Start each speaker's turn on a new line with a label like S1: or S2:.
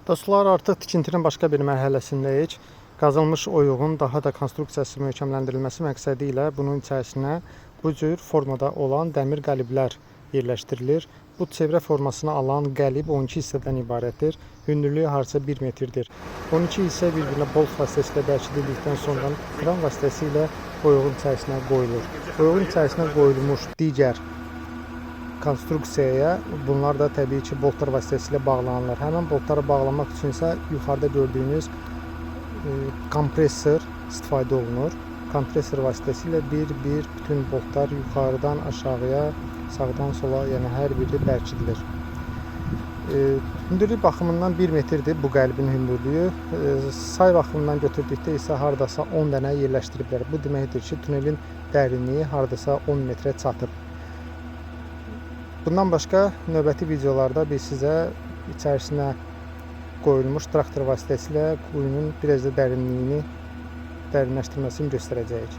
S1: Dostlar, artıq tikintinin başqa bir mərhələsindəyik. Qazılmış oyuğun daha da konstruksiyası möhkəmləndirilməsi məqsədi ilə bunun içərisinə bu cür formada olan dəmir qəliblər yerləşdirilir. Bu çevrə formasını alan qəlib 12 hissədən ibarətdir. Hündürlüyü harca 1 metrdir. 12 hissə bir-birinə bolt vasitəsilə bərkidildikdən sonra kran vasitəsilə oyuğun içərisinə qoyulur. Oyuğun içərisinə qoyulmuş digər konstruksiyaya bunlar da təbii ki boltlar vasitəsilə bağlanırlar. Həmin boltları bağlamaq üçün isə yuxarıda gördüyünüz kompresor istifadə olunur. Kompresor vasitəsilə bir-bir bütün boltlar yuxarıdan aşağıya, sağdan sola, yəni hər biri bərkidilir. Hündürlük baxımından 1 metrdir bu qəlbin hündürlüyü. Say baxımından götürdükdə isə hardasa 10 dənə yerləşdiriblər. Bu deməkdir ki, tunelin dərinliyi hardasa 10 metrə çatır. Bundan başqa növbəti videolarda biz sizə içərisinə qoyulmuş traktor vasitəsilə quyunun biraz da dərinliyini dərinləşdirməsini göstərəcəyik.